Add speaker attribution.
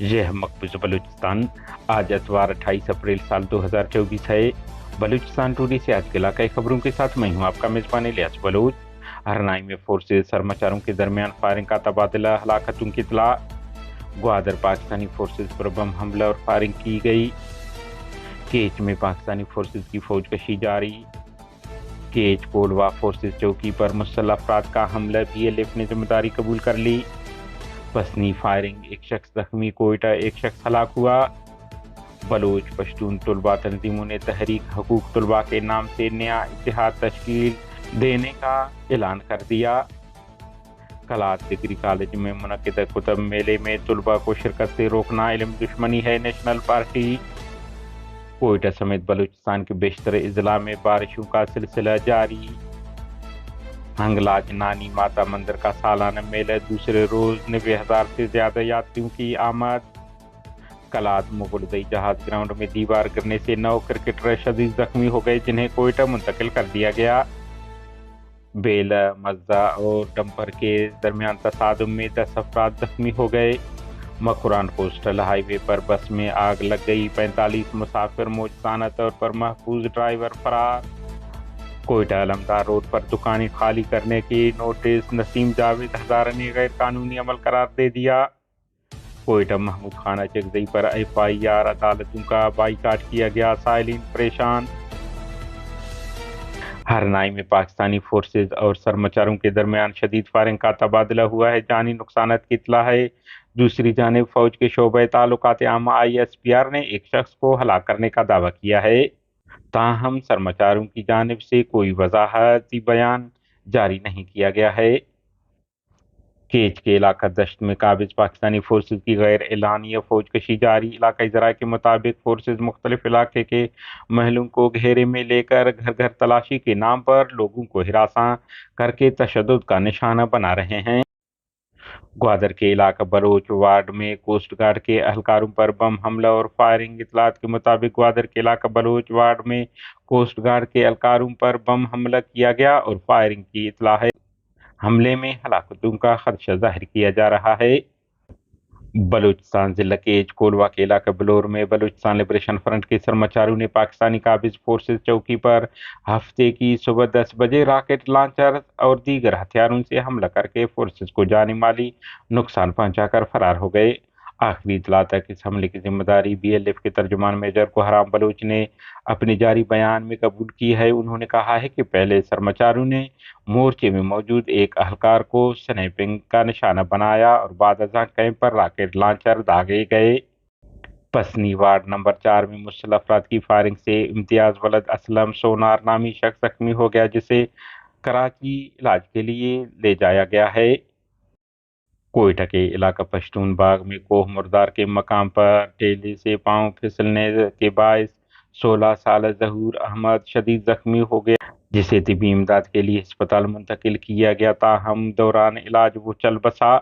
Speaker 1: यह मकबूज बलूचिस्तान। आज इतवार 28 अप्रैल साल 2024 है। बलूचिस्तान टुडे से आज के इलाकाई खबरों के साथ मैं हूं आपका मेजबान इलियास बलूच। हरनाई में फोर्सेज सरमाचारों के दरमियान फायरिंग का तबादला, हलाकतों की इतला। ग्वादर पाकिस्तानी फोर्सेज पर बम हमला और फायरिंग की गई। केच में पाकिस्तानी फोर्सेज की फौजकशी जारी। केच कोलवा फोर्सेज चौकी पर मुसल्लह अफराद का हमला, BLF ने जिम्मेदारी कबूल कर ली। पसनी फायरिंग, एक शख्स जख्मी, कोयटा एक शख्स हलाक हुआ। बलोच पश्तून तलबा तंजीमों ने तहरीक हकूक तलबा के नाम से नया इत्तेहाद तश्कील देने का ऐलान कर दिया। कलात डिग्री कॉलेज में मुनक़िद कुतुब मेले में तलबा को शिरकत से रोकना इल्म दुश्मनी है, नेशनल पार्टी। कोयटा समेत बलूचिस्तान के बेशतर अजला में बारिशों का सिलसिला जारी। हंगलाज नानी माता मंदिर का सालाना मेला, दूसरे रोज 90,000 से ज्यादा यात्रियों की आमद। कलात मुगलदई जहाज ग्राउंड में दीवार गिरने से 9 क्रिकेटर शदीद जख्मी हो गए, जिन्हें कोयटा मुंतकिल कर दिया गया। बेला मज्जा और डंपर के दरमियान तसादुम में 10 अफराद जख्मी हो गए। मकुरान कोस्टल हाईवे पर बस में आग लग गई, 45 मुसाफिर मौजूदाना तौर पर महफूज, ड्राइवर फरार। कोयटा अलमदार रोड पर दुकानें खाली करने की नोटिस, नसीम जावेद हजारा ने गैर कानूनी अमल करार दे दिया। कोयटा महमूद खाना चकजई पर FIR, अदालतों का बाइकाट किया गया, साइलिन परेशान। हरनाई में पाकिस्तानी फोर्सेज और सरमाचारों के दरमियान शदीद फायरिंग का तबादला हुआ है, जानी नुकसानात की इतला है। दूसरी जानिब फौज के शोबे ताल्लुकात आमा ISPR ने एक शख्स को हलाक करने का दावा किया है, ताहम सरमाचारों की जानिब से कोई वजाहती बयान जारी नहीं किया गया है। केच के इलाका दश्त में काबिज पाकिस्तानी फोर्सेज की गैर एलानिया फौजकशी जारी। इलाकाई ज़राए के मुताबिक फोर्सेज मुख्तलिफ इलाके के महलों को घेरे में लेकर घर घर तलाशी के नाम पर लोगों को हिरासा करके तशद्दुद का निशाना बना रहे हैं। ग्वादर के इलाका बलोच वार्ड में कोस्ट गार्ड के एहलकारों पर बम हमला और फायरिंग। इतलात के मुताबिक ग्वादर के इलाका बलोच वार्ड में कोस्ट गार्ड के एहलकारों पर बम हमला किया गया और फायरिंग की इतला है। हमले में हलाकतों का खदशा जाहिर किया जा रहा है। बलूचिस्तान जिला के कोलवा के इलाका बलोर में बलूचिस्तान लिबरेशन फ्रंट के सरमाचारों ने पाकिस्तानी काबिज फोर्सेज चौकी पर हफ्ते की सुबह 10 बजे रॉकेट लॉन्चर और दीगर हथियारों से हमला करके फोर्सेज को जानी माली नुकसान पहुंचाकर फरार हो गए। आखिरी इतला तक इस हमले की जिम्मेदारी BLF के तर्जुमान मेजर कोहराम बलूच ने अपने जारी बयान में कबूल की है। उन्होंने कहा है कि पहले सरमाचारों ने मोर्चे में मौजूद एक अहलकार को स्नैपिंग का निशाना बनाया और बाद अज़ां कैंप पर रॉकेट लॉन्चर दागे गए। पसनी वार्ड नंबर 4 में मुसल्लह अफराद की फायरिंग से इम्तियाज वलद असलम सोनार नामी शख्स जख्मी हो गया, जिसे कराची इलाज के लिए ले जाया गया है। कोयटा के इलाका पश्तून बाग में कोह मुर्दार के मकाम पर टेले से पांव फिसलने के बायस 16 साल जहूर अहमद शदीद जख्मी हो गया, जिसे तिबी इमदाद के लिए अस्पताल मुंतकिल किया गया, ताहम दौरान इलाज वो चल बसा।